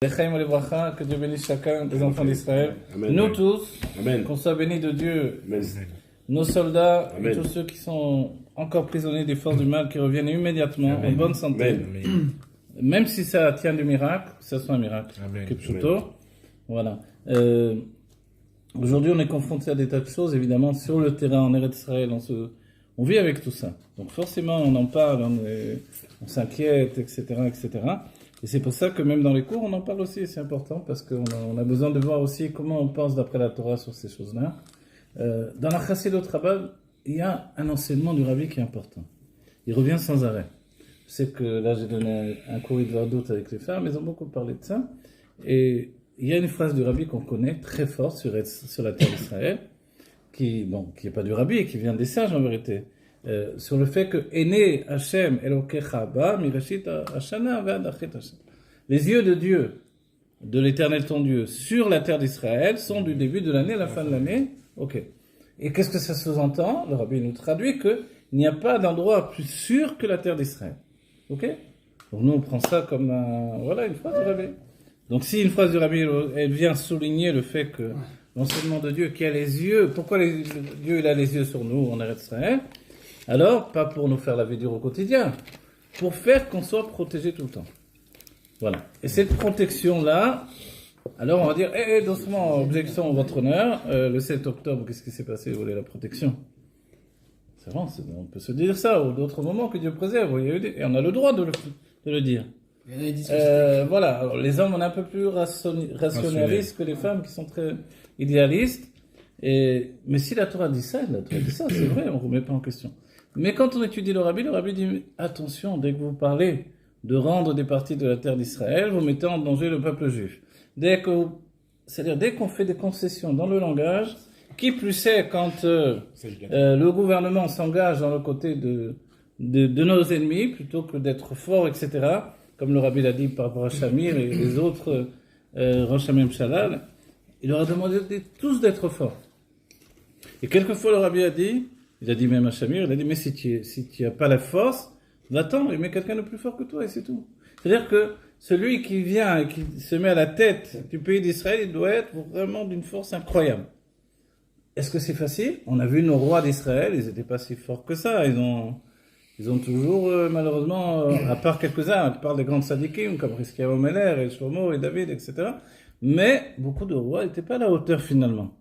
Que Dieu bénisse chacun des enfants d'Israël. Nous tous, qu'on soit bénis de Dieu, nos soldats et tous ceux qui sont encore prisonniers des forces du mal, qui reviennent immédiatement en bonne santé. Même si ça tient du miracle, que ce soit un miracle. Voilà. Aujourd'hui, on est confronté à des tas de choses, évidemment, sur le terrain en Eretz Israël. On vit avec tout ça. Donc forcément, on en parle, on s'inquiète, etc., etc. Et c'est pour ça que même dans les cours, on en parle aussi, et c'est important, parce qu'on a besoin de voir aussi comment on pense d'après la Torah sur ces choses-là. Dans la Chassidut Chabad, il y a un enseignement du Rabbi qui est important. Il revient sans arrêt. Je sais que là, j'ai donné un cours d'Ivardot avec les femmes, ils ont beaucoup parlé de ça. Et il y a une phrase du Rabbi qu'on connaît très forte sur la terre d'Israël, qui n'est pas du Rabbi, qui vient des sages en vérité. Sur le fait que Ene Hashem Elokecha Ba Mirashit Hashana Ve'ad Achet Hashem. Les yeux de Dieu, de l'Éternel ton Dieu, sur la terre d'Israël sont du début de l'année à la fin de l'année. Ok. Et qu'est-ce que ça sous-entend? Le Rabbi nous traduit que il n'y a pas d'endroit plus sûr que la terre d'Israël. Ok. Donc nous on prend ça comme une phrase du Rabbi. Donc si une phrase du Rabbi elle vient souligner le fait que l'enseignement de Dieu qui a les yeux, pourquoi Dieu il a les yeux sur nous en Eretz Israël? Alors, pas pour nous faire la vie dure au quotidien, pour faire qu'on soit protégé tout le temps. Voilà. Et cette protection-là, alors on va dire, doucement, objection, votre honneur, le 7 octobre, qu'est-ce qui s'est passé? Vous voulez la protection? C'est vrai, on peut se dire ça, ou d'autres moments que Dieu préserve, et on a le droit de le dire. Voilà. Alors, les hommes, on est un peu plus rationalistes que les femmes qui sont très idéalistes. Mais si la Torah dit ça, c'est vrai, on ne remet pas en question. Mais quand on étudie le Rabbi dit attention, dès que vous parlez de rendre des parties de la terre d'Israël, vous mettez en danger le peuple juif. C'est-à-dire dès qu'on fait des concessions dans le langage, qui plus est quand le gouvernement s'engage dans le côté de nos ennemis, plutôt que d'être fort, etc., comme le Rabbi l'a dit par rapport à Shamir et les autres, Rosh Hashanah Shalal, il leur a demandé tous d'être forts. Et quelquefois le Rabbi a dit même à Shamir, il a dit, mais si tu n'as pas la force, va-t'en et mets quelqu'un de plus fort que toi et c'est tout. C'est-à-dire que celui qui vient et qui se met à la tête du pays d'Israël, il doit être vraiment d'une force incroyable. Est-ce que c'est facile? On a vu nos rois d'Israël, ils n'étaient pas si forts que ça. Ils ont toujours, malheureusement, à part quelques-uns, à part des grands tzadikim, comme Rizkia Omeler et Shlomo et David, etc. Mais beaucoup de rois n'étaient pas à la hauteur finalement.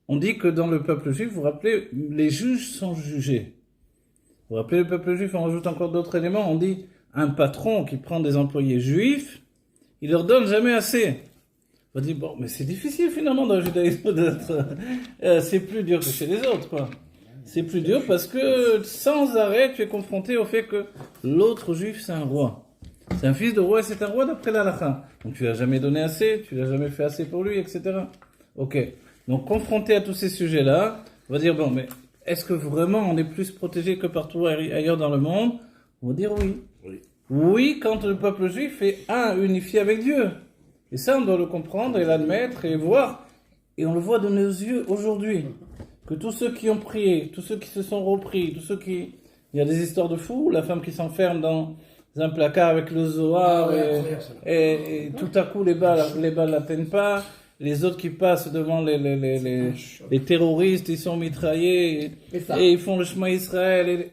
On dit que dans le peuple juif, vous vous rappelez, les juges sont jugés. Vous vous rappelez le peuple juif, on rajoute encore d'autres éléments. On dit, un patron qui prend des employés juifs, il leur donne jamais assez. On dit, bon, mais c'est difficile finalement dans le judaïsme d'être... c'est plus dur que chez les autres, quoi. C'est plus dur parce que sans arrêt, tu es confronté au fait que l'autre juif, c'est un roi. C'est un fils de roi et c'est un roi d'après l'halakha. Donc tu l'as jamais donné assez, tu l'as jamais fait assez pour lui, etc. Ok. Donc confronté à tous ces sujets-là, on va dire, bon, mais est-ce que vraiment on est plus protégé que partout ailleurs dans le monde? On va dire oui. Oui, quand le peuple juif est unifié avec Dieu. Et ça, on doit le comprendre et l'admettre et voir. Et on le voit de nos yeux aujourd'hui. Que tous ceux qui ont prié, tous ceux qui se sont repris, tous ceux qui... Il y a des histoires de fous, la femme qui s'enferme dans un placard avec le Zohar et tout à coup les balles l'atteignent pas. Les autres qui passent devant les terroristes, ils sont mitraillés et ils font le Shema Israël.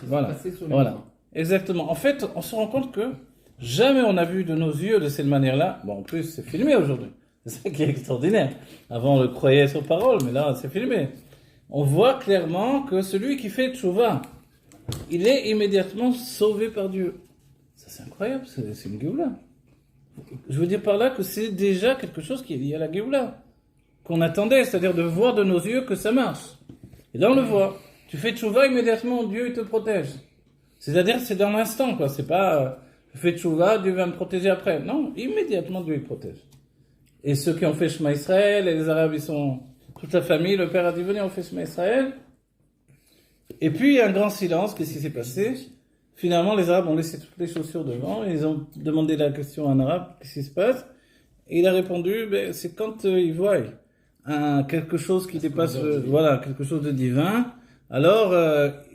Voilà. Exactement. En fait, on se rend compte que jamais on a vu de nos yeux de cette manière-là. Bon, en plus, c'est filmé aujourd'hui. C'est ça qui est extraordinaire. Avant, on le croyait sur parole, mais là, c'est filmé. On voit clairement que celui qui fait tchouva, il est immédiatement sauvé par Dieu. Ça, c'est incroyable. C'est une Géoula. Je veux dire par là que c'est déjà quelque chose qui est lié à la Géoula, qu'on attendait, c'est-à-dire de voir de nos yeux que ça marche. Et là on le voit. Tu fais tchouva, immédiatement Dieu il te protège. C'est-à-dire c'est dans l'instant, quoi. C'est pas je fais tchouva, Dieu va me protéger après. Non, immédiatement Dieu il protège. Et ceux qui ont fait Shema Israël, et les Arabes ils sont toute la famille, le père a dit venez on fait Shema Israël. Et puis il y a un grand silence, qu'est-ce qui s'est passé? Finalement, les Arabes ont laissé toutes les chaussures devant, et ils ont demandé la question à un Arabe, qu'est-ce qui se passe? Et il a répondu, c'est quand ils voient quelque chose qui dépasse, quelque chose de divin, alors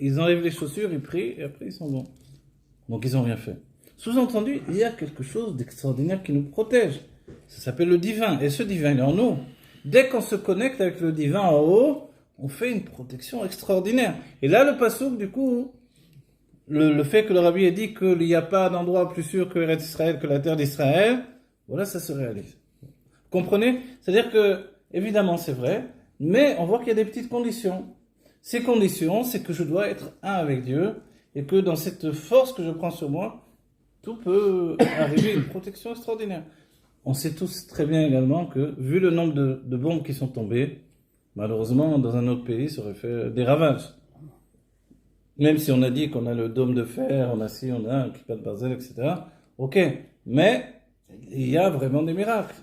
ils enlèvent les chaussures, ils prient, et après ils sont bons. Donc ils n'ont rien fait. Sous-entendu, il y a quelque chose d'extraordinaire qui nous protège. Ça s'appelle le divin. Et ce divin, il est en nous. Dès qu'on se connecte avec le divin en haut, on fait une protection extraordinaire. Et là, le passouk, du coup, le fait que le rabbi ait dit qu'il n'y a pas d'endroit plus sûr que Eretz Israël, que la terre d'Israël, voilà, ça se réalise. Comprenez? C'est-à-dire que, évidemment, c'est vrai, mais on voit qu'il y a des petites conditions. Ces conditions, c'est que je dois être un avec Dieu, et que dans cette force que je prends sur moi, tout peut arriver, une protection extraordinaire. On sait tous très bien également que, vu le nombre de bombes qui sont tombées, malheureusement, dans un autre pays, ça aurait fait des ravages. Même si on a dit qu'on a le dôme de fer, on a ci, on a un Kippat Barzel, etc. Ok, mais il y a vraiment des miracles.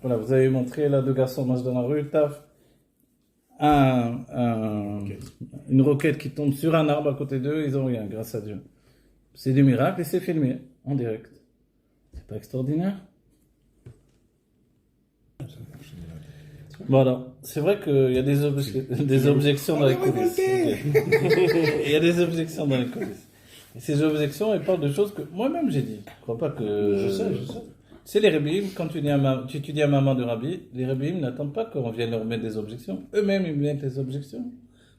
Voilà, vous avez montré là 2 garçons marchent dans la rue, taf, une roquette qui tombe sur un arbre à côté d'eux, ils ont rien, grâce à Dieu. C'est des miracles et c'est filmé en direct. C'est pas extraordinaire? Voilà, c'est vrai qu'il y a des objections dans les coulisses. Il y a des objections dans les coulisses. Et ces objections, elles parlent de choses que moi-même j'ai dit. Je crois pas que... Je sais. C'est les rabbis, quand tu étudies à maman de rabbi, les rabbis n'attendent pas qu'on vienne leur mettre des objections. Eux-mêmes, ils mettent des objections.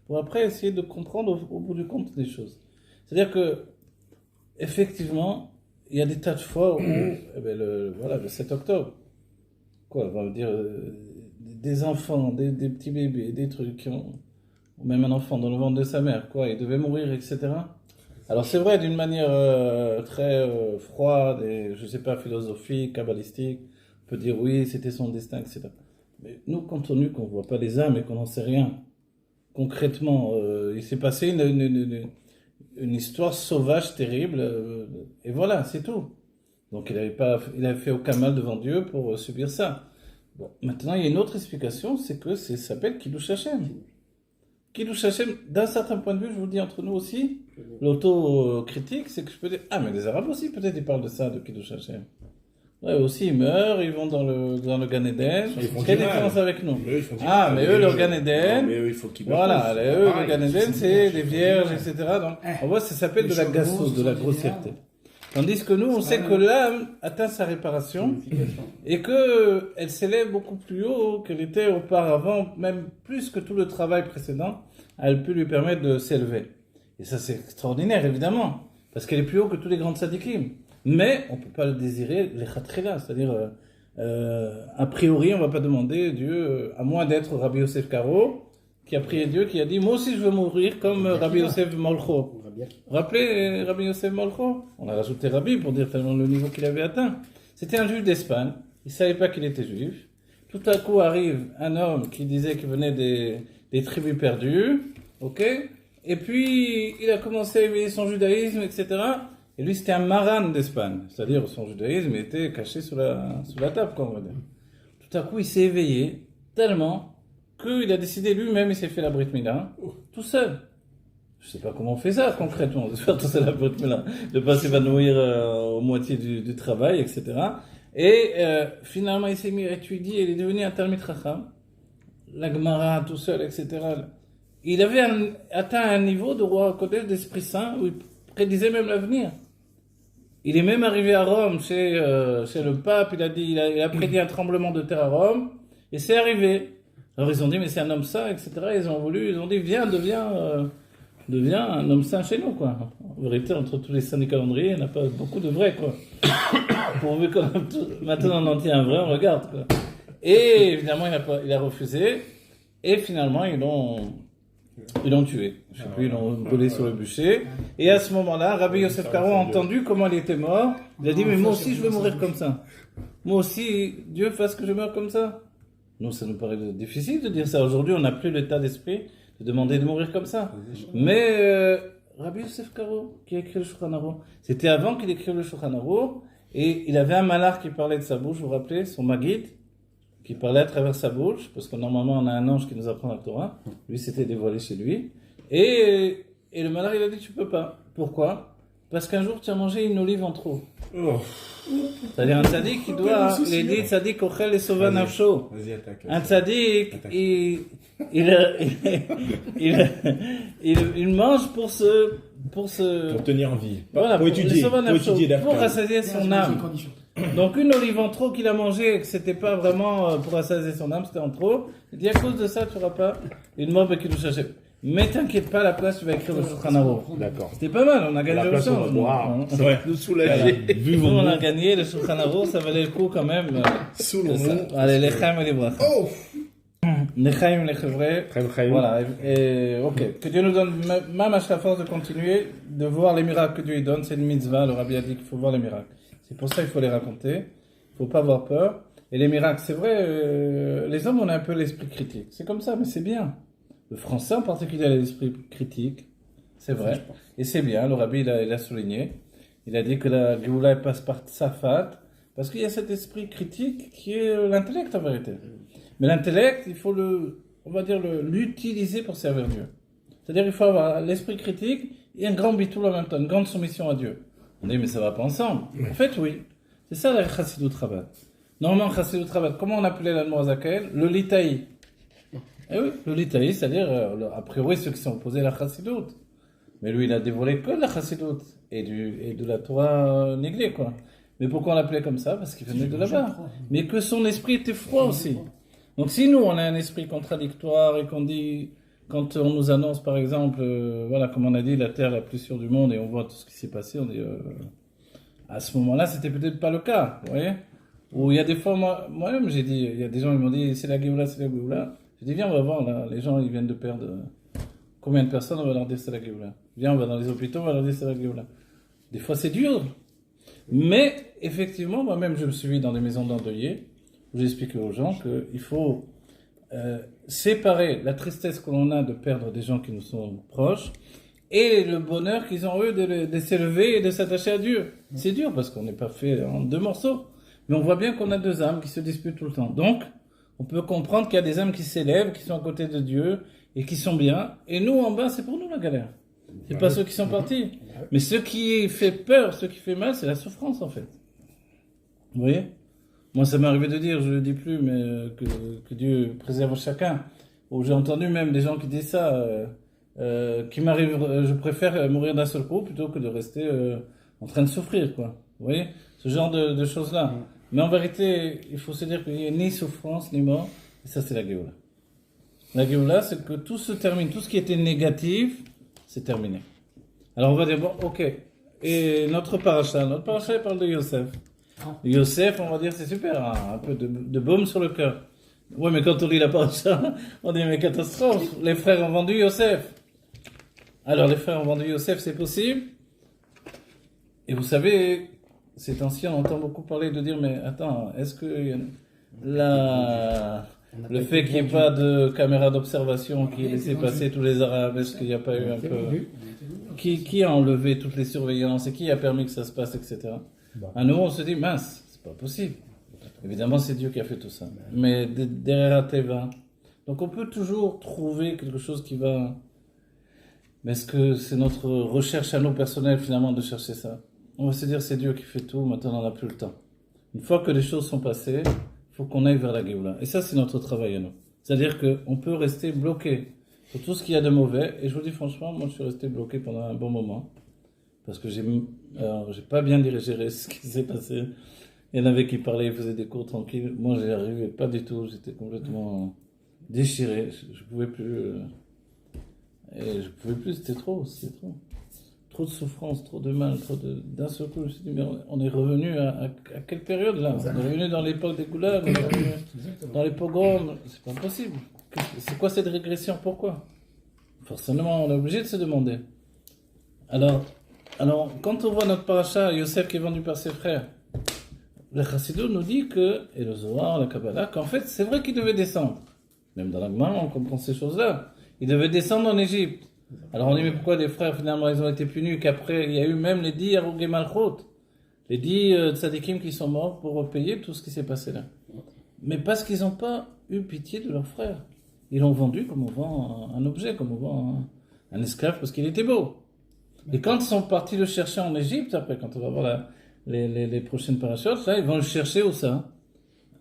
Pour après essayer de comprendre au bout du compte des choses. C'est-à-dire que, effectivement, il y a des tas de fois où, le 7 octobre, quoi, on va dire, des enfants, des petits bébés, des trucs qui ont, ou même un enfant dans le ventre de sa mère, quoi, il devait mourir, etc. Alors c'est vrai, d'une manière très froide et, je sais pas, philosophique, kabbalistique, on peut dire oui, c'était son destin, etc. Mais nous, compte tenu qu'on voit pas les âmes et qu'on n'en sait rien, concrètement, il s'est passé une histoire sauvage, terrible, et voilà, c'est tout. Donc il avait fait aucun mal devant Dieu pour subir ça. Bon, maintenant, il y a une autre explication, c'est que ça s'appelle Kiddush Hashem. Kiddush Hashem, d'un certain point de vue, je vous le dis entre nous aussi, l'auto-critique, c'est que je peux dire, ah, mais les Arabes aussi, peut-être, ils parlent de ça, de Kiddush Hashem. Ouais, aussi, ils meurent, ils vont dans le Gan Eden. Quelle différence avec nous? Ah, mais eux, leur Gan Eden, voilà, eux, le Gan Eden, c'est des vierges, etc. Donc, on voit, ça s'appelle de la gassose, de la grossièreté. Tandis que nous, on sait que l'âme atteint sa réparation et qu'elle s'élève beaucoup plus haut qu'elle était auparavant, même plus que tout le travail précédent, elle peut lui permettre de s'élever. Et ça, c'est extraordinaire, évidemment, parce qu'elle est plus haut que tous les grands tzadikim. Mais on ne peut pas le désirer, les khatrila, c'est-à-dire, a priori, on ne va pas demander Dieu, à moins d'être Rabbi Yosef Karo, qui a prié Dieu, qui a dit, moi aussi je veux mourir comme Rabbi Yosef Molcho. Rappelez Rabbi Yosef Molcho? On a rajouté Rabbi pour dire tellement le niveau qu'il avait atteint. C'était un juif d'Espagne, il ne savait pas qu'il était juif. Tout à coup arrive un homme qui disait qu'il venait des tribus perdues, ok? Et puis il a commencé à éveiller son judaïsme, etc. Et lui c'était un maran d'Espagne, c'est-à-dire son judaïsme était caché sous la table, quoi, on va dire. Tout à coup il s'est éveillé tellement qu'il a décidé lui-même, il s'est fait la Brit Mila, tout seul. Je sais pas comment on fait ça concrètement, de faire tout seul la Brit Mila, de pas s'évanouir aux moitié du travail, etc. Et finalement il s'est mis à étudier, il est devenu un Talmid Chacham, la Gemara tout seul, etc. Il avait atteint un niveau de roi Kodesh d'Esprit Saint où il prédisait même l'avenir. Il est même arrivé à Rome chez le pape, il a prédit un tremblement de terre à Rome, et c'est arrivé. Alors ils ont dit, mais c'est un homme saint, etc. Ils ont dit, viens, deviens un homme saint chez nous, quoi. En vérité, entre tous les saints du calendrier, il n'y en a pas beaucoup de vrais, quoi. Pourvu qu'on a maintenant on en tient un vrai, on regarde, quoi. Et évidemment, il a refusé, et finalement, ils l'ont tué. Je sais plus, ils l'ont brûlé sur le bûcher. Et à ce moment-là, Rabbi Yosef Karo a entendu comment il était mort. Il a dit, mais moi aussi, je veux mourir comme ça. Moi aussi, Dieu fasse que je meure comme ça. Nous, ça nous paraît difficile de dire ça. Aujourd'hui, on n'a plus l'état d'esprit de demander de mourir comme ça. Mais Rabbi Yosef Karo, qui a écrit le Shulchan Aruch, c'était avant qu'il écrive le Shulchan Aruch, et il avait un malach qui parlait de sa bouche, vous vous rappelez, son Maggid, qui parlait à travers sa bouche, parce que normalement, on a un ange qui nous apprend la Torah. Lui, c'était dévoilé chez lui. Et le malach, il a dit, tu peux pas. Pourquoi? Parce qu'un jour, tu as mangé une olive en trop. C'est-à-dire un tzaddik qui doit, il est dit tzaddik ochel et sauva nafsho. Un tzaddik, il mange pour se pour tenir en vie. Voilà, pour étudier, pour rassasier son âme. Donc une olive en trop qu'il a mangé et que c'était pas vraiment pour rassasier son âme, c'était en trop. Il dit à cause de ça, tu n'auras pas une mob qui nous cherchait. Mais t'inquiète pas, à la place, tu vas écrire le Shulchan Aruch. D'accord. C'était pas mal, on a gagné le champ. Ça va nous soulager. Nous, on a gagné le Shulchan Aruch, ça valait le coup quand même. Soulons-nous. Allez, l'Echaim et les bracha. Oh! L'Echaim, l'Echevre. Voilà, et ok. Que Dieu nous donne même à la force de continuer, de voir les miracles que Dieu lui donne. C'est une mitzvah, le Rabbi a dit qu'il faut voir les miracles. C'est pour ça qu'il faut les raconter. Il faut pas avoir peur. Et les miracles, c'est vrai, les hommes, on a un peu l'esprit critique. C'est comme ça, mais c'est bien. Le français en particulier a l'esprit critique, c'est vrai, et c'est bien, le Rabbi il a souligné, il a dit que la Géoula passe par Tsafat, parce qu'il y a cet esprit critique qui est l'intellect en vérité. Mais l'intellect, il faut l'utiliser pour servir Dieu. C'est-à-dire il faut avoir l'esprit critique et un grand bitoul en même temps, une grande soumission à Dieu. On dit mais ça va pas ensemble. En fait oui, c'est ça la Chassidut Rabat. Normalement Chassidut Rabat, comment on appelait l'Admorazakel? Le Litaï. Eh oui, le Litaï, c'est-à-dire, a priori, ceux qui sont opposés à la Chassidut. Mais lui, il a dévoilé que la Chassidut et de la Torah néglée, quoi. Mais pourquoi on l'appelait comme ça? Parce qu'il venait de là-bas. Mais que son esprit était froid aussi. Donc si nous, on a un esprit contradictoire et qu'on dit, quand on nous annonce, par exemple, voilà, comme on a dit, la terre la plus sûre du monde et on voit tout ce qui s'est passé, on dit, à ce moment-là, c'était peut-être pas le cas, vous voyez? Ou il y a des fois, moi-même, j'ai dit, il y a des gens qui m'ont dit, c'est la Géoula, c'est la Géoula. J'ai dit, viens, on va voir, là, les gens, ils viennent de perdre combien de personnes, on va leur dire c'est la Géoula. Viens, on va dans les hôpitaux, on va leur dire c'est la Géoula. Des fois, c'est dur. Mais, effectivement, moi-même, je me suis mis dans des maisons d'endeuillés, où j'expliquais aux gens qu'il faut séparer la tristesse que l'on a de perdre des gens qui nous sont proches, et le bonheur qu'ils ont eux de s'élever et de s'attacher à Dieu. C'est dur, parce qu'on n'est pas fait en deux morceaux. Mais on voit bien qu'on a deux âmes qui se disputent tout le temps. Donc, on peut comprendre qu'il y a des âmes qui s'élèvent, qui sont à côté de Dieu et qui sont bien. Et nous, en bas, c'est pour nous la galère. C'est pas ceux qui sont partis. Mais ce qui fait peur, ce qui fait mal, c'est la souffrance, en fait. Vous voyez? Moi, ça m'est arrivé de dire, je le dis plus, mais que Dieu préserve chacun. Ou j'ai entendu même des gens qui disent ça, qui m'arrive, je préfère mourir d'un seul coup plutôt que de rester en train de souffrir, quoi. Vous voyez? Ce genre de choses-là. Mais en vérité, il faut se dire qu'il n'y a ni souffrance, ni mort. Et ça, c'est la Géoula. La Géoula, c'est que tout se termine. Tout ce qui était négatif, c'est terminé. Alors, on va dire, bon, ok. Et notre paracha, il parle de Yosef. Yosef, on va dire, c'est super. Hein, un peu de baume sur le cœur. Ouais, mais quand on lit la paracha, on dit, mais catastrophe. Les frères ont vendu Yosef. Alors, les frères ont vendu Yosef, c'est possible. Et vous savez... Ces temps-ci, on entend beaucoup parler de dire, mais attends, est-ce que le fait qu'il n'y ait pas de caméra d'observation qui ait laissé passer tous les Arabes, est-ce qu'il n'y a pas eu un peu... Qui a enlevé toutes les surveillances et qui a permis que ça se passe, etc. À nous, on se dit, mince, c'est pas possible. Évidemment, c'est Dieu qui a fait tout ça. Mais derrière la Teva. Donc on peut toujours trouver quelque chose qui va... Mais est-ce que c'est notre recherche à nous personnels, finalement, de chercher ça? On va se dire c'est Dieu qui fait tout, maintenant on n'a plus le temps. Une fois que les choses sont passées, il faut qu'on aille vers la Géoula. Et ça, c'est notre travail à nous. C'est-à-dire qu'on peut rester bloqué sur tout ce qu'il y a de mauvais. Et je vous dis franchement, moi je suis resté bloqué pendant un bon moment. Parce que j'ai pas bien digéré ce qui s'est passé. Il y en avait qui parlaient, ils faisaient des cours tranquilles. Moi, j'y arrivais pas du tout. J'étais complètement déchiré. Je pouvais plus. Et je pouvais plus, c'était trop. Trop de souffrance, trop de mal, d'un seul coup, je me suis dit, mais on est revenu à quelle période là? On est revenu dans l'époque des goulags, on est revenu dans les pogroms, c'est pas possible. C'est quoi cette régression? Pourquoi? Forcément, on est obligé de se demander. Alors, quand on voit notre paracha, Yosef qui est vendu par ses frères, le Chassidut nous dit que, et le Zohar, la Kabbalah, qu'en fait, c'est vrai qu'il devait descendre. Même dans la Gemara, on comprend ces choses-là. Il devait descendre en Égypte. Alors on dit, mais pourquoi les frères, finalement, ils ont été punis, qu'après, il y a eu même les 10 Harugei Malchut, les 10 tzadikim qui sont morts pour payer tout ce qui s'est passé là. Mais parce qu'ils n'ont pas eu pitié de leurs frères. Ils l'ont vendu comme on vend un objet, comme on vend un esclave, parce qu'il était beau. Et quand ils sont partis le chercher en Égypte, après, quand on va voir les prochaines parachutes, là, ils vont le chercher où ça?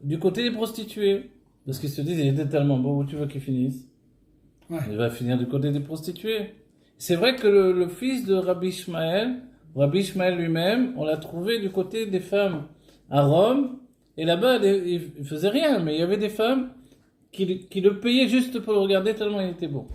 Du côté des prostituées. Parce qu'ils se disent, il était tellement beau, où tu veux qu'il finisse? Ouais. Il va finir du côté des prostituées. C'est vrai que le fils de Rabbi Ishmael lui-même, on l'a trouvé du côté des femmes à Rome, et là-bas, il faisait rien, mais il y avait des femmes qui le payaient juste pour le regarder tellement il était beau.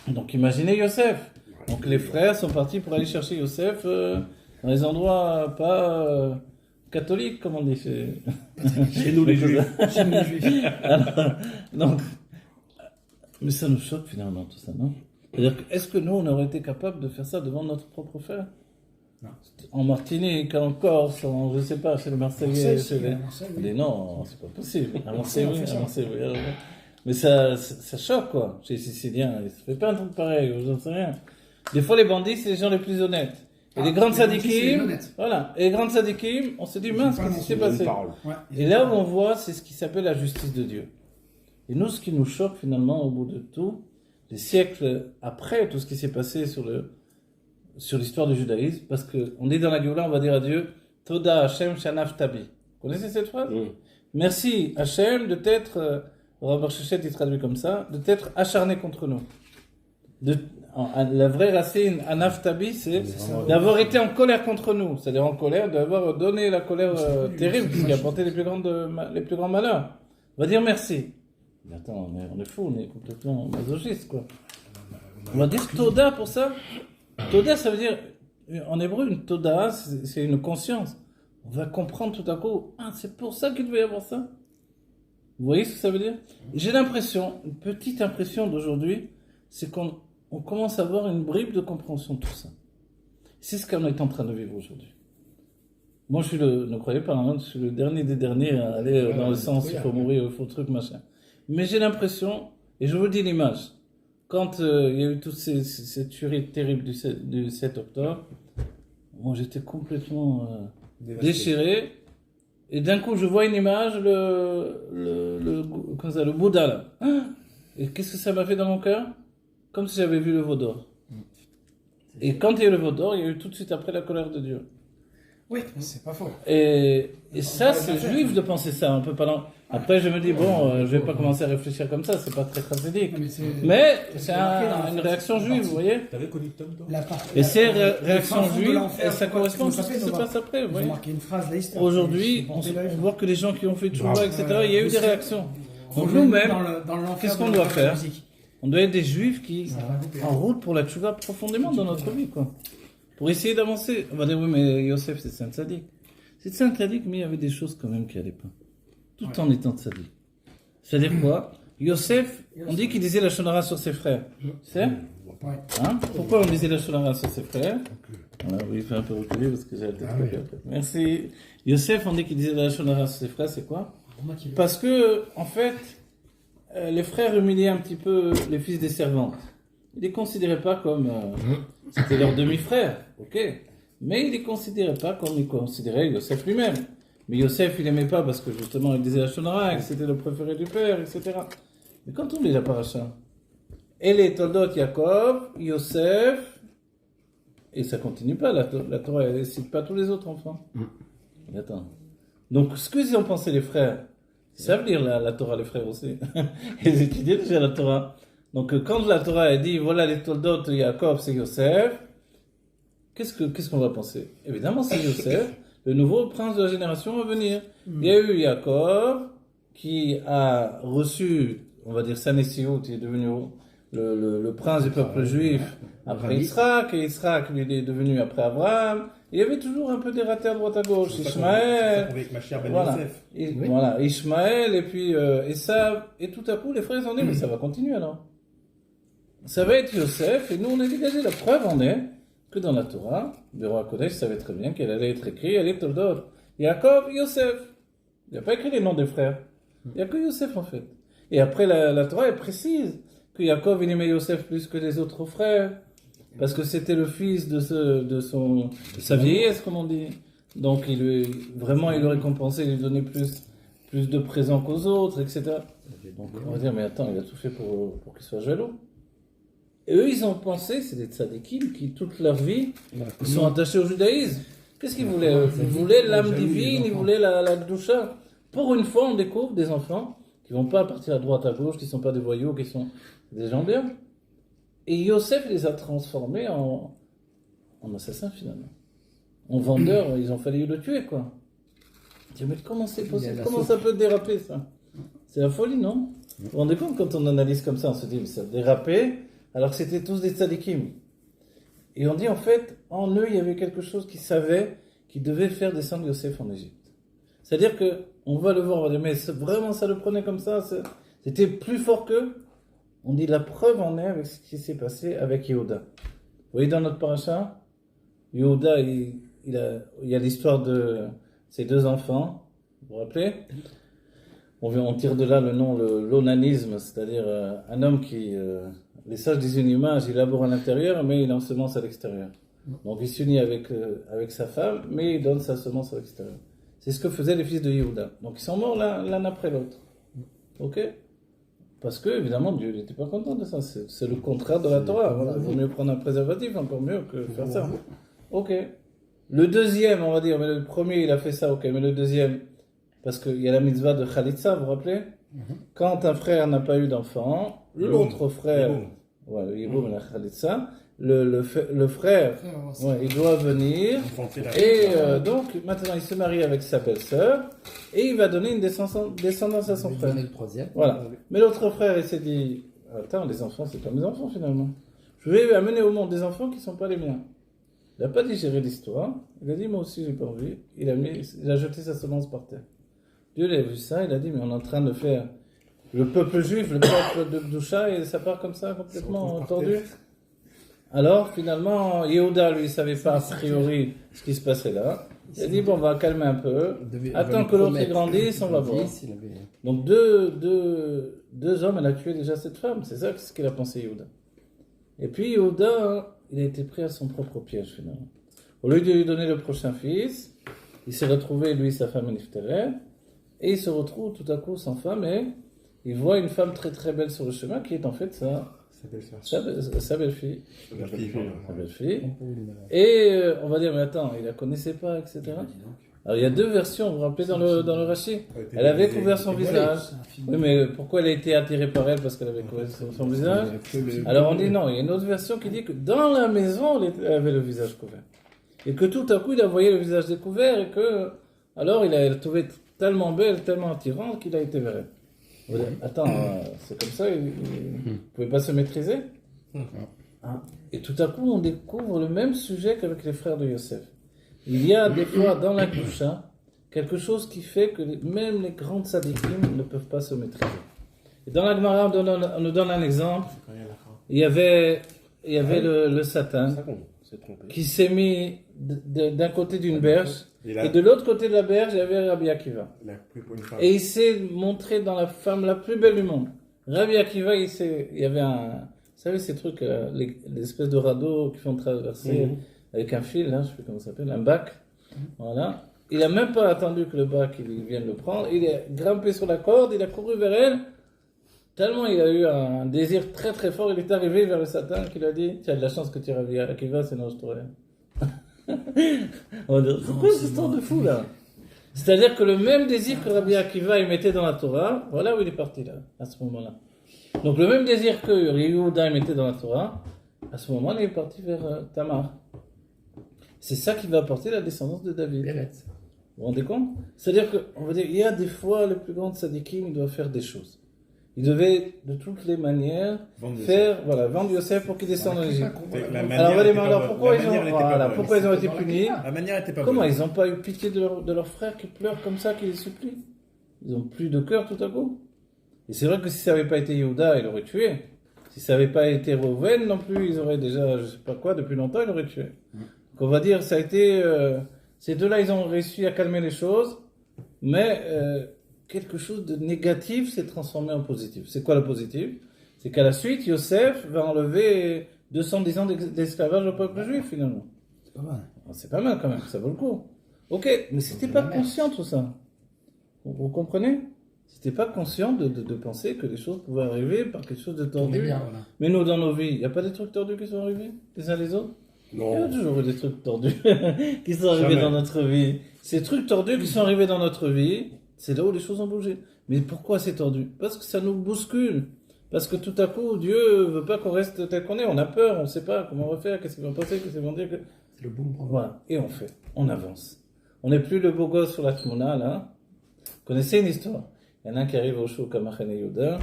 Donc imaginez Yosef. Donc les frères sont partis pour aller chercher Yosef dans les endroits pas catholiques, comme on dit Chez nous les Juifs. Chez nous, les Juifs. Alors, donc, mais ça nous choque finalement tout ça, non? C'est-à-dire que, est-ce que nous on aurait été capable de faire ça devant notre propre frère? Non. En Martinique, en Corse, je sais pas, chez les Marseillais, chez les... Marseille, On dit non, c'est pas possible. À Marseille, oui, à Marseille, oui. Mais ça choque, quoi. Chez les Siciliens, il se fait pas un truc pareil, j'en sais rien. Des fois, les bandits, c'est les gens les plus honnêtes. Et les grandes sadikim, voilà. Et les grandes sadikim, on se dit, mince, qu'est-ce qui s'est passé? Ouais, et là où on voit, c'est ce qui s'appelle la justice de Dieu. Et nous, ce qui nous choque finalement, au bout de tout, des siècles après tout ce qui s'est passé sur l'histoire du judaïsme, parce qu'on est dans la Géoula, on va dire à Dieu, Toda Hashem Shanaf Tabi. Vous connaissez cette phrase? Merci Hashem de t'être, Robert Shechet il traduit comme ça, de t'être acharné contre nous. La vraie racine, Anaf Tabi, c'est d'avoir été en colère contre nous, c'est-à-dire en colère, d'avoir donné la colère terrible qui a porté les plus grands malheurs. On va dire merci. Mais attends, on est fou, on est complètement masochiste, quoi. On va dire Toda pour ça. Toda, ça veut dire, en hébreu, une Toda, c'est une conscience. On va comprendre tout à coup, c'est pour ça qu'il devait y avoir ça. Vous voyez ce que ça veut dire? J'ai l'impression, une petite impression d'aujourd'hui, c'est qu'on commence à avoir une bribe de compréhension de tout ça. C'est ce qu'on est en train de vivre aujourd'hui. Moi, ne croyez pas, hein, je suis le dernier des derniers à aller dans le sens, il faut mourir, il faut truc, machin. Mais j'ai l'impression, et je vous dis l'image, quand il y a eu toutes ces tueries terribles du 7 octobre, moi j'étais complètement déchiré. Et d'un coup, je vois une image, le Bouddha là. Et qu'est-ce que ça m'a fait dans mon cœur? Comme si j'avais vu le veau d'or. Et quand il y a eu le veau d'or, il y a eu tout de suite après la colère de Dieu. Oui, c'est pas faux. Et ça, c'est juif de penser ça. On peut pas. Après, je me dis, je vais pas commencer à réfléchir comme ça, c'est pas très tragédique. Mais c'est une réaction juive, vous voyez. T'avais connu Tom, toi? Et ces réactions juives, ça correspond à ce qui se passe après, vous voyez. Aujourd'hui, on voit que les gens qui ont fait Tchouva, etc., il y a eu des réactions. Donc nous-mêmes, qu'est-ce qu'on doit faire? On doit être des juifs qui, en route pour la Tchouva profondément dans notre vie, quoi. Pour essayer d'avancer. On va dire, oui, mais Yosef, c'est un tzaddik. C'est un tzaddik, mais il y avait des choses quand même qui n'allaient pas. Tout en étant tzaddik. C'est-à-dire quoi? Yosef, on dit qu'il disait la shonara sur ses frères. C'est? Hein? Pourquoi on disait la shonara sur ses frères? Voilà, oui, il fait un peu reculer parce que j'ai la tête coupée après. Merci. Yosef, on dit qu'il disait la shonara sur ses frères, c'est quoi? Parce que, en fait, les frères humiliaient un petit peu les fils des servantes. Ils les considéraient pas comme... c'était leur demi-frère, ok. Mais ils les considéraient pas comme ils considéraient Yosef lui-même. Mais Yosef, il aimait pas parce que justement, il disait la shonara, que c'était le préféré du père, etc. Mais quand on lit la paracha, elle est Toldot Yaakov, Yosef, et ça continue pas, la Torah, elle ne cite pas tous les autres enfants. Mais attends. Donc, ce qu'ils ont pensé les frères, ils savent lire la Torah, les frères aussi. Ils étudiaient déjà la Torah. Donc, quand la Torah a dit, voilà les Toldot Yaakov, c'est Yosef, qu'est-ce qu'on va penser? Évidemment, c'est Yosef, le nouveau prince de la génération à venir. Il y a eu Yaakov, qui a reçu, on va dire, Sanessiout, qui est devenu le prince du peuple juif après Yitzhak, et Yitzhak, lui, il est devenu après Abraham. Il y avait toujours un peu des ratés à droite à gauche. Ishmaël, voilà, Ishmaël, et puis Esav, et tout à coup, les frères ont dit, mais ça va continuer alors. Ça va être Yosef, et nous on est dégagé. La preuve en est que dans la Torah, le roi Kodesh savait très bien qu'elle allait être écrite, elle est Toldot. Yaakov, Yosef. Il n'y a pas écrit les noms des frères. Il n'y a que Yosef en fait. Et après la Torah, elle précise que Yaakov il aimait Yosef plus que les autres frères, parce que c'était le fils de sa vieillesse, comme on dit. Donc il le récompensait, il lui donnait plus de présents qu'aux autres, etc. Donc on va dire, mais attends, il a tout fait pour qu'il soit jaloux. Et eux, ils ont pensé, c'est des tzadikim qui, toute leur vie, ils sont attachés au judaïsme. Qu'est-ce qu'ils voulaient? Ils voulaient l'âme divine, ils voulaient la gdusha. Pour une fois, on découvre des enfants qui vont pas partir à droite, à gauche, qui sont pas des voyous, qui sont des gens bien. Et Yosef les a transformés en assassins finalement. En vendeurs, ils ont fallu le tuer quoi. Je dis, mais comment c'est possible? Comment ça peut déraper ça? C'est la folie, non? Vous vous rendez compte quand on analyse comme ça, on se dit, mais ça a dérapé, alors que c'était tous des tzadikim. Et on dit en fait, en eux, il y avait quelque chose qu'ils savaient, qui devait faire descendre Yosef en Égypte. C'est-à-dire que on va le voir, on va dire, mais vraiment ça le prenait comme ça, c'était plus fort qu'eux. On dit la preuve en est avec ce qui s'est passé avec Yehuda. Vous voyez dans notre paracha, Yehuda, il y a l'histoire de ses deux enfants, vous vous rappelez? On tire de là le nom, l'onanisme, c'est-à-dire un homme qui, les sages disent une image, il labore à l'intérieur, mais il ensemence à l'extérieur. Donc il s'unit avec sa femme, mais il donne sa semence à l'extérieur. C'est ce que faisaient les fils de Yehuda. Donc ils sont morts l'un après l'autre. Ok? Parce que, évidemment, Dieu n'était pas content de ça. C'est le contraire de la Torah. Voilà, il vaut mieux prendre un préservatif, encore mieux que faire ça. Ok. Le deuxième, on va dire, mais le premier, il a fait ça, ok. Mais le deuxième, parce qu'il y a la mitzvah de Khalitsa, vous vous rappelez? Quand un frère n'a pas eu d'enfant, l'autre frère, le Yiboum et la Khalitsa, le frère, il doit venir, et donc maintenant il se marie avec sa belle-sœur, et il va donner une descendance à son frère. Voilà. Mais l'autre frère, il s'est dit, attends, les enfants, c'est pas mes enfants finalement. Je vais amener au monde des enfants qui sont pas les miens. Il n'a pas digéré l'histoire, il a dit, moi aussi j'ai pas envie, il a jeté sa semence par terre. Dieu a vu ça, il a dit, mais on est en train de faire le peuple juif, le peuple de Gdoucha, et ça part comme ça, complètement tordu. Alors, finalement, Yehuda, lui, il savait pas a priori ce qui se passait là. Il a dit, bon, on va calmer un peu. Attends que l'autre grandisse, on va voir. Donc, deux hommes, elle a tué déjà cette femme. C'est ça ce qu'il a pensé, Yehuda. Et puis, Yehuda, il a été pris à son propre piège, finalement. Au lieu de lui donner le prochain fils, il s'est retrouvé, lui, sa femme, Niftalet, et il se retrouve tout à coup sans femme, et il voit une femme très très belle sur le chemin, qui est en fait sa belle-fille. Sa belle-fille. Et on va dire, mais attends, il la connaissait pas, etc. Alors il y a deux versions, vous vous rappelez dans le Rashi? Elle avait couvert son visage. Oui, mais pourquoi elle a été attirée par elle? Parce qu'elle avait couvert son visage. Alors on dit non, il y a une autre version qui dit que dans la maison, elle avait le visage couvert. Et que tout à coup, il a voyé le visage découvert, et que alors il a trouvé tellement belle, tellement attirante qu'il a été vers elle. Attends, c'est comme ça, il ne pouvait pas se maîtriser. Et tout à coup, on découvre le même sujet qu'avec les frères de Yosef. Il y a des fois dans la Gdoucha quelque chose qui fait que même les grandes tzadikim ne peuvent pas se maîtriser. Et dans la Gemara, on nous donne un exemple. Il y avait le Satan qui s'est mis d'un côté d'une berge, et de l'autre côté de la berge, il y avait Rabbi Akiva. Et il s'est montré dans la femme la plus belle du monde. Rabbi Akiva, il y avait vous savez ces trucs, les espèces de radeaux qui font traverser avec un fil, là, je sais plus comment ça s'appelle, un bac. Voilà. Il n'a même pas attendu que le bac il vienne le prendre. Il est grimpé sur la corde, il a couru vers elle. Tellement il a eu un désir très très fort, il est arrivé vers le Satan qui lui a dit, tu as de la chance que tu es Rabbi Akiva, sinon je t'aurais. On va dire, c'est quoi cette histoire de fou là? C'est-à-dire que le même désir que Rabbi Akiva il mettait dans la Torah, voilà où il est parti là, à ce moment-là. Donc le même désir que Yehuda mettait dans la Torah, à ce moment-là il est parti vers Tamar. C'est ça qui va apporter la descendance de David. Vous vous rendez compte? C'est-à-dire qu'on va dire, il y a des fois les plus grands tzadikim, ils doivent faire des choses. Ils devaient, de toutes les manières, vendre Yosef pour qu'il descende en Égypte. Alors, pourquoi ils ont été punis? La manière était pas Comment bonne. ils n'ont pas eu pitié de leur frère qui pleure comme ça, qui les supplie? Ils n'ont plus de cœur tout à coup. Et c'est vrai que si ça n'avait pas été Yehuda, il aurait tué. Si ça n'avait pas été Reuven non plus, ils auraient déjà, je ne sais pas quoi, depuis longtemps, ils auraient tué. Donc on va dire, ça a été... ces deux-là, ils ont réussi à calmer les choses, mais... quelque chose de négatif s'est transformé en positif. C'est quoi le positif? C'est qu'à la suite, Yosef va enlever 210 ans d'esclavage au peuple juif, finalement. C'est pas mal. C'est pas mal quand même, ça vaut le coup. Ok, mais c'était pas conscient tout ça. Vous comprenez? C'était pas conscient de penser que les choses pouvaient arriver par quelque chose de tordu. Bien, voilà. Mais nous, dans nos vies, il n'y a pas des trucs tordus qui sont arrivés les uns les autres? Non. Il y a toujours eu des trucs tordus qui sont arrivés dans notre vie. Ces trucs tordus qui sont arrivés dans notre vie, c'est là où les choses ont bougé. Mais pourquoi c'est tordu? Parce que ça nous bouscule. Parce que tout à coup, Dieu veut pas qu'on reste tel qu'on est. On a peur, on sait pas comment on va faire, qu'est-ce qu'ils vont penser, qu'est-ce qu'ils vont dire. C'est le bon moment. Voilà. Et on fait. On avance. On n'est plus le beau gosse sur la Tmouna, là. Vous connaissez une histoire. Il y en a un qui arrive au show comme Achane Yehuda.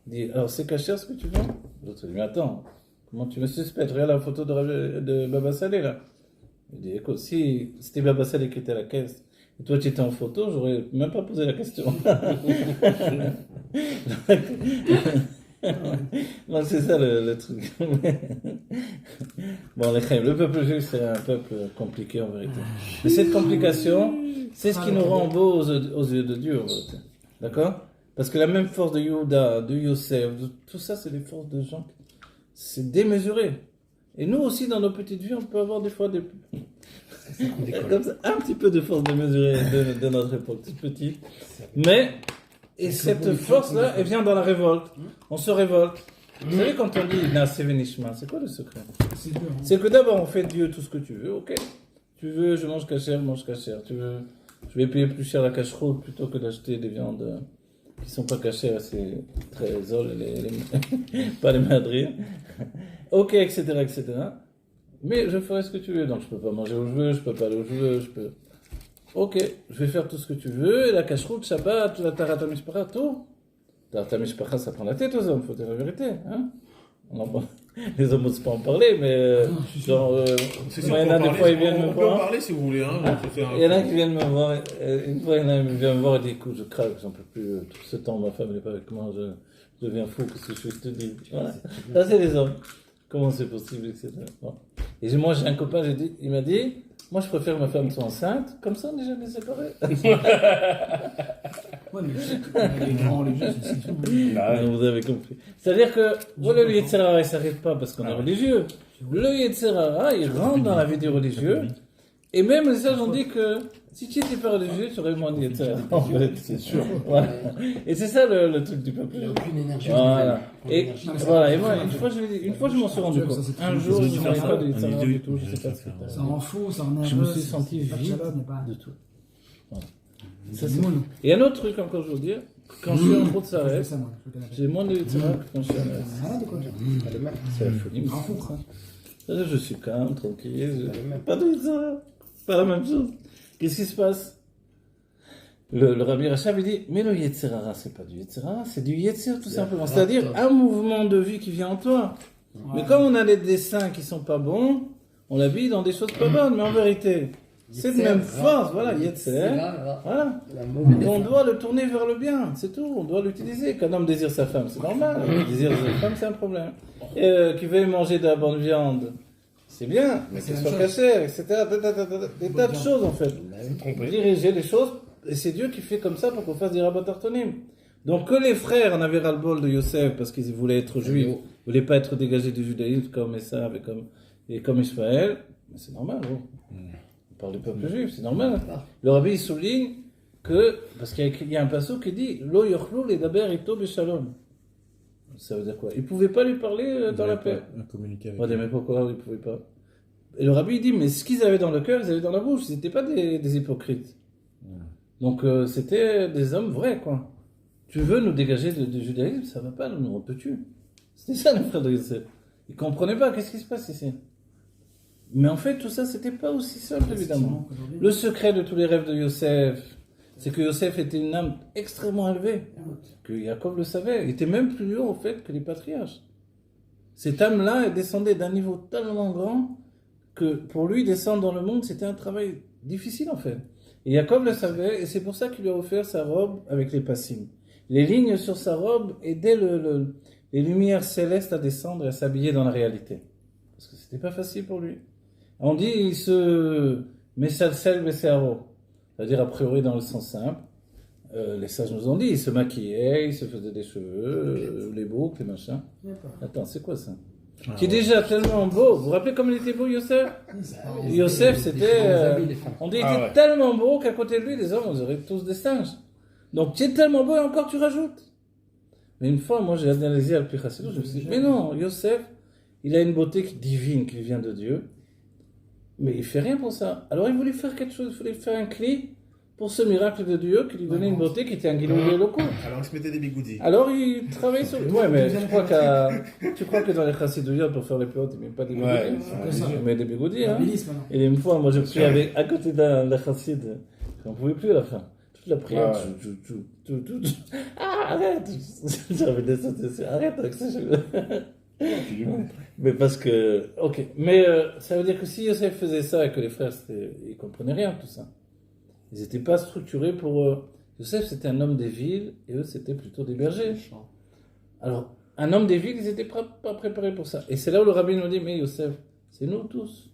Il dit, alors c'est caché ce que tu veux? L'autre dit, mais attends, comment tu me suspectes? Regarde la photo de Baba Salé, là. Il dit, écoute, si c'était Baba Salé qui était à la caisse, et toi tu étais en photo, j'aurais même pas posé la question. Non, c'est ça le truc. Bon, le peuple juif, c'est un peuple compliqué en vérité. Mais cette complication, c'est ce qui nous rend beaux aux yeux de Dieu en vérité. D'accord? Parce que la même force de Yehuda, de Yosef, tout ça, c'est des forces de gens. C'est démesuré. Et nous aussi, dans nos petites vies, on peut avoir des fois des... Comme ça, un petit peu de force démesurée de notre époque, toute petite. Mais, et cette force-là, elle vient dans la révolte. On se révolte. Vous savez, quand on dit Naaseh Venishma, c'est quoi le secret? C'est que d'abord, on fait de Dieu tout ce que tu veux, ok? Tu veux, je mange kasher, mange kasher. Tu veux, je vais payer plus cher la cache-route plutôt que d'acheter des viandes qui sont pas cachées, c'est très zol, pas les madriers. Ok, etc., etc. Mais je ferai ce que tu veux, donc je peux pas manger où je veux, je peux pas aller où je veux, je peux... Ok, je vais faire tout ce que tu veux, et la cache-route, Shabbat, la Tarat HaMishpacha, tout. Tarat HaMishpacha, ça prend la tête aux hommes, faut dire la vérité, hein. Les hommes n'osent pas en parler, mais genre, il y en a des fois, ils viennent me voir. On peut en parler si vous voulez, hein. Il y en a qui viennent me voir, une fois, il y en a qui vient me voir et dit, écoute, je craque, j'en peux plus, tout ce temps, ma femme n'est pas avec moi, je deviens fou, qu'est-ce que je te dis? Voilà. Ça, c'est les hommes. Comment c'est possible, etc. Bon. Et moi, j'ai un copain, il m'a dit, moi, je préfère que ma femme soit enceinte, comme ça, on n'est jamais séparés. Ouais, mais les grands, les jeunes, c'est tout. Vous avez compris. C'est-à-dire que, voilà, le Yetzirah, il s'arrête pas parce qu'on est religieux. Le Yetzirah, il rentre dans la vie du religieux. Et même les sages ont dit que si tu n'étais pas religieux, tu aurais moins de Yetzirah. C'est sûr. Voilà. Et c'est ça le truc du peuple. Il n'y a aucune énergie. Voilà. Et Non, voilà. Et moi, une fois, je m'en suis rendu compte. Un jour, je n'avais pas de Yetzirah du tout. Je sais pas ce que c'était. Ça rend fou, ça rend nerveux. Je me suis senti c'est pas de vide shalom, pas- de tout. Voilà. Ça, Ça, c'est moule. Et un autre truc encore, je veux dire, quand je suis en route de Je fais Saref, ça, moi. Je fais j'ai moins de Yetzirah que quand je suis en Eretz. malade ou quoi? C'est la folie. En fou, quoi. Là, je suis calme, tranquille, pas de Yetzirah, pas la même chose. Qu'est-ce qui se passe? Le Rabbi Rachab, il dit, mais le Yetzirah, c'est pas du Yetzirah, c'est du Yetzir, tout simplement. C'est-à-dire un mouvement de vie qui vient en toi. Mais comme on a des dessins qui sont pas bons, on l'habille dans des choses pas bonnes, mais en vérité, c'est de même force, voilà, Yetzir. Voilà. Et on doit le tourner vers le bien, c'est tout, on doit l'utiliser. Qu'un homme désire sa femme, c'est normal. Désire sa femme, c'est un problème. Qu'il veuille manger de la bonne viande, c'est bien, mais qu'elle soit cachée, etc. Des tas de choses, en fait. Diriger les choses, et c'est Dieu qui fait comme ça pour qu'on fasse des rabbats tartonim. Donc que les frères en avaient ras-le-bol de Yosef parce qu'ils voulaient être juifs, ils voulaient pas être dégagés du judaïsme comme Esav et comme Ishmaël, mais c'est normal, oh. On parle du peuple juif, c'est normal. Le rabbi il souligne que, parce qu'il y a un passage qui dit Lo yochlu ledaber ito beshalom. Ça veut dire quoi? Ils pouvaient pas lui parler dans la paix. Communiquer avec On dit mais pourquoi ils pouvaient pas? Et le rabbi il dit mais ce qu'ils avaient dans le cœur, ils avaient dans la bouche, ils n'étaient pas des hypocrites. Donc c'était des hommes vrais, quoi. Tu veux nous dégager du judaïsme, ça va pas, nous on te tue. C'était ça le frère de Yosef. Ils comprenaient pas, qu'est-ce qui se passe ici? Mais en fait, tout ça, c'était pas aussi simple, évidemment. Le secret de tous les rêves de Yosef, c'est que Yosef était une âme extrêmement élevée, que Jacob le savait. Il était même plus haut, en fait, que les patriarches. Cette âme-là, elle descendait d'un niveau tellement grand que pour lui, descendre dans le monde, c'était un travail difficile, en fait. Et Jacob le savait, et c'est pour ça qu'il lui a offert sa robe avec les passim. Les lignes sur sa robe aidaient les lumières célestes à descendre et à s'habiller dans la réalité. Parce que c'était pas facile pour lui. On dit, il se messalsel besséaro. C'est-à-dire, a priori, dans le sens simple. Les sages nous ont dit, il se maquillait, il se faisait des cheveux, les boucles, les machins. Attends, c'est quoi ça? Qui est déjà tellement beau. Vous vous rappelez comme il était beau, Yosef? Yosef, c'était... on dit qu'il était tellement beau qu'à côté de lui, les hommes, ils auraient tous des singes. Donc, tu es tellement beau et encore tu rajoutes. Mais une fois, moi, j'ai analysé Al-Pi Chassidut, je me suis dit, mais non, Yosef, il a une beauté divine qui vient de Dieu. Mais il fait rien pour ça. Alors, il voulait faire quelque chose, il voulait faire un cli pour ce miracle de Dieu qui lui donnait une beauté qui était un guilou locaux. Alors il se mettait des bigoudis. Alors il travaillait sur. Ouais, mais tu crois que dans les chassidouilles, pour faire les péotes, ils ne mettent pas des bigoudis. Ouais, Ils mettent des bigoudis, hein. Bélis, maintenant. Et une fois, moi, je pris avec, à côté d'un chassid, j'en pouvais plus à la fin. Toute la prière, Ah, arrête! J'avais des sauts, arrête avec ça. Mais parce que, ok. Mais ça veut dire que si Yosef faisait ça et que les frères, ils comprenaient rien de tout ça. Ils n'étaient pas structurés pour. Yosef, c'était un homme des villes et eux, c'était plutôt des bergers. Alors, un homme des villes, ils n'étaient pas préparés pour ça. Et c'est là où le rabbin nous dit, mais Yosef, c'est nous tous.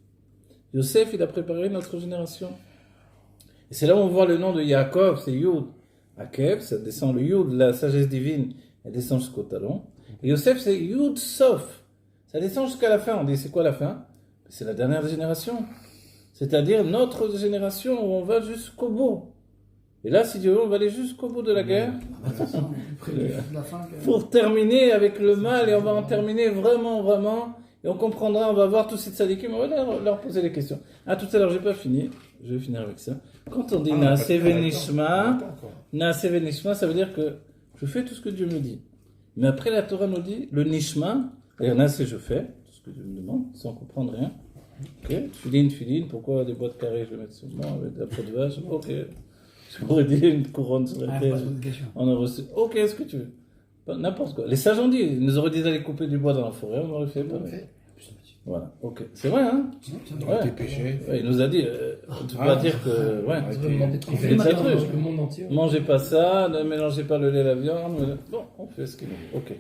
Yosef, il a préparé notre génération. Et c'est là où on voit le nom de Yaakov, c'est Yud. Akev, ça descend le Yud, la sagesse divine, elle descend jusqu'au talon. Et Yosef, c'est Yud Sof. Ça descend jusqu'à la fin. On dit, c'est quoi la fin? C'est la dernière génération. C'est-à-dire notre génération où on va jusqu'au bout. Et là, si Dieu veut, on va aller jusqu'au bout de la guerre. Pour terminer avec le mal, et on va en terminer vraiment, vraiment. Et on comprendra, on va voir tous ces tzadikim, on va leur poser des questions. Ah, tout à l'heure, j'ai pas fini. Je vais finir avec ça. Quand on dit Naaseh Venishma, ça veut dire que je fais tout ce que Dieu me dit. Mais après, la Torah nous dit, le Nishma, c'est-à-dire Naaseh, je fais tout ce que Dieu me demande, sans comprendre rien. Ok, filine, pourquoi des boîtes carrées, je vais mettre sur moi avec de la peau de vache. Ok, j'aurais dit une couronne sur la tête. On a reçu. Ok, ce que tu veux. N'importe quoi. Les sages ont dit, ils nous auraient dit d'aller couper du bois dans la forêt, on aurait fait pas. Voilà, ok. C'est vrai, hein? Ouais. Péché. Ouais, il nous a dit, tu peux pas dire que. Ouais, On fait ça le monde entier. Mangez pas ça, ne mélangez pas le lait et la viande. Bon, on fait ce qu'il veut. Ok.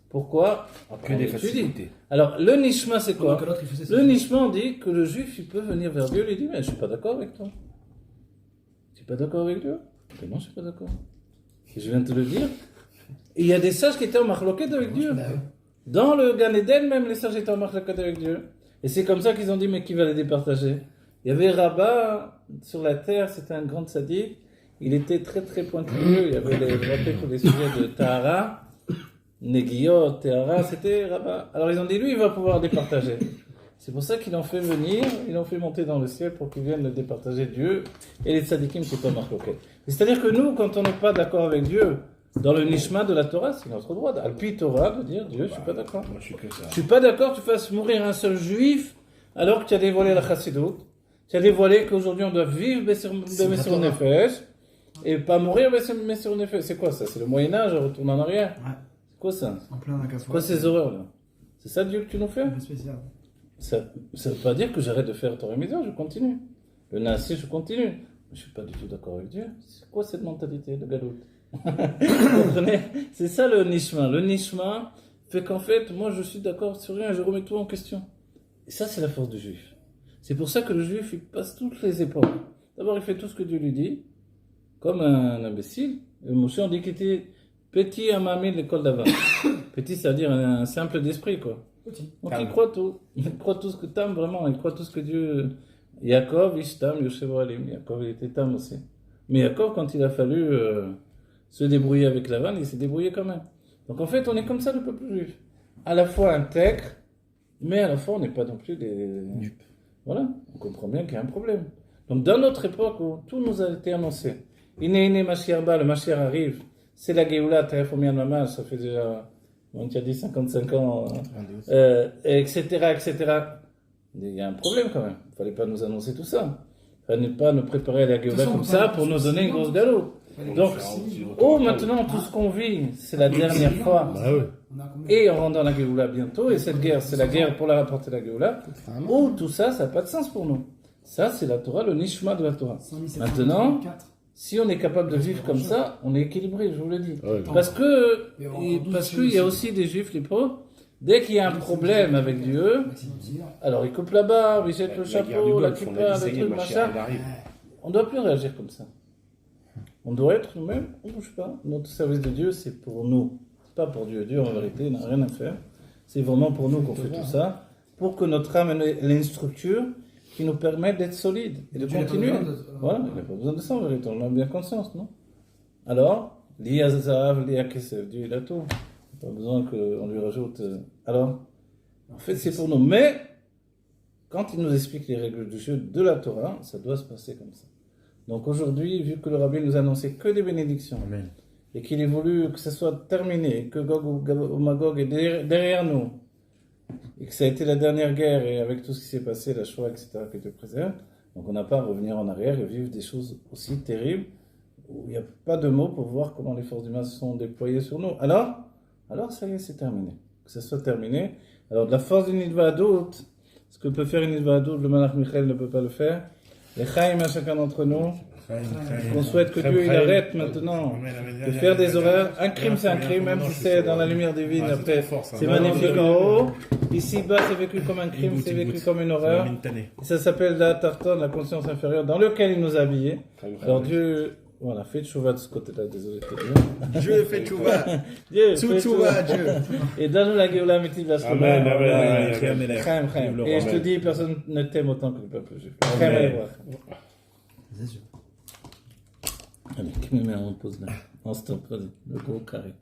Pourquoi? Que des facilités. Alors, le nishma, c'est quoi? Que l'autre, il faisait ça. Le nishma, on dit que le juif, il peut venir vers Dieu et lui dire, mais je suis pas d'accord avec toi. Tu es pas d'accord avec Dieu? Mais non, je suis pas d'accord. Et je viens de te le dire. Et il y a des sages qui étaient en marloquette avec Dieu. Dans le Gan Eden, même les sages étaient en marloquette avec Dieu. Et c'est comme ça qu'ils ont dit, mais qui va les départager? Il y avait Rabat sur la terre, c'était un grand sadique. Il était très très pointilleux. Il y avait les pour les sujets de Tahara, Negiot, Tahara, c'était Rabat. Alors ils ont dit, lui, il va pouvoir départager. C'est pour ça qu'ils l'ont fait venir, ils l'ont fait monter dans le ciel pour qu'il vienne le départager Dieu et les tzadikim qui étaient en marloquette. C'est-à-dire que nous, quand on n'est pas d'accord avec Dieu, dans le nishma de la Torah, c'est notre droit, Alpi Torah, de dire Dieu, je suis pas d'accord. Moi, je suis que ça. Je suis pas d'accord que tu fasses mourir un seul juif alors que tu as dévoilé la chassidoute. Tu as dévoilé qu'aujourd'hui on doit vivre Besser Nefesh et pas mourir Besser Nefesh. C'est quoi ça? C'est le Moyen-Âge, on retourne en arrière. Ouais. C'est quoi ça? En plein dans C'est quoi ces horreurs là? C'est ça Dieu que tu nous fais? Un peu spécial. Ça veut pas dire que j'arrête de faire Torah Mitzvot, je continue. Le Naaseh, je continue. Mais je suis pas du tout d'accord avec Dieu. C'est quoi cette mentalité de galoute? Vous comprenez? C'est ça le nishma. Le nishma fait qu'en fait, moi je suis d'accord sur rien, je remets tout en question. Et ça, c'est la force du juif. C'est pour ça que le juif, il passe toutes les époques. D'abord, il fait tout ce que Dieu lui dit, comme un imbécile. Et Moshe, on dit qu'il était petit à mamie de l'école d'avant. Petit, c'est-à-dire un simple d'esprit, quoi. Donc il croit tout. Il croit tout ce que t'aimes, vraiment. Il croit tout ce que Dieu. Yaakov, Ishtam, Yoshev Alim. Yaakov, il était tam aussi. Mais Yaakov, quand il a fallu se débrouiller avec Lavan, il s'est débrouillé quand même. Donc en fait, on est comme ça, le peuple juif. À la fois intègre, mais à la fois, on n'est pas non plus des. Voilà. On comprend bien qu'il y a un problème. Donc dans notre époque où tout nous a été annoncé, Iné Mashiach Ba, le Mashiach arrive, c'est la Géoula, Téréphomien Mamad, ça fait déjà. On t'a dit 55 ans, etc., etc. Il y a un problème quand même. Il ne fallait pas nous annoncer tout ça. Il ne fallait pas nous préparer à la Géoula comme ça pour nous donner une grosse galop. Donc, maintenant, tout ce qu'on vit, c'est la dernière fois. Et on rentre dans la Géoula bientôt. Et cette guerre, c'est la guerre pour la rapporter la Géoula. Tout ça, ça n'a pas de sens pour nous. Ça, c'est la Torah, le nishma de la Torah. Maintenant, si on est capable de vivre comme ça, on est équilibré, je vous le dis. Parce qu'il y a aussi des juifs lépreux, dès qu'il y a un problème avec Dieu, alors ils coupent la barbe, ils jettent le chapeau, la kippa, le truc, machin. On ne doit plus réagir comme ça. On doit être nous-mêmes, on ne bouge pas. Notre service de Dieu, c'est pour nous. C'est pas pour Dieu. Dieu, en vérité, n'a rien à faire. C'est vraiment pour nous qu'on fait tout ça, pour que notre âme ait une structure qui nous permet d'être solides et de continuer. Voilà, il n'y a pas besoin de ça en vérité, on en a bien conscience, non? Alors, l'Ia Zav, l'Ia Kesef, Dieu il a tout. Il n'y a pas besoin qu'on lui rajoute. Alors, en fait, c'est pour nous. Mais, quand il nous explique les règles du jeu de la Torah, ça doit se passer comme ça. Donc aujourd'hui, vu que le Rabbi nous a annoncé que des bénédictions, Amen. et qu'il est voulu que ça soit terminé, que Gog ou Magog est derrière nous, et que ça a été la dernière guerre, et avec tout ce qui s'est passé, la Shoah, etc., que Dieu préserve, donc on n'a pas à revenir en arrière et vivre des choses aussi terribles, où il n'y a pas de mots pour voir comment les forces du mal sont déployées sur nous. Alors ça y est, c'est terminé. Que ça soit terminé. Alors de la force d'une Nidva Adout, ce que peut faire une Nidva Adout, le Malach Michael ne peut pas le faire. Les Chaim à chacun d'entre nous, on souhaite que Dieu il arrête maintenant de faire des horreurs. Un crime c'est un crime, même si c'est dans la lumière divine, après c'est magnifique en haut. Ici-bas c'est vécu comme un crime, c'est vécu comme une horreur. Et ça s'appelle la tartone, la conscience inférieure, dans lequel il nous a habillés. Alors Dieu, voilà, fait tchouva de ce côté-là, désolé de te dire. Dieu fait tchouva. Dieu, Sous tchouva, Dieu. Et donne-nous la Géoula Métis de la Amen, Shlomo. amen, Chaim, Chaim. Et je te dis, personne ne t'aime autant que le peuple juif. Chaim, allez voir. C'est sûr. Allez, qui me met en pause là? En stop, vas-y, le gros carré.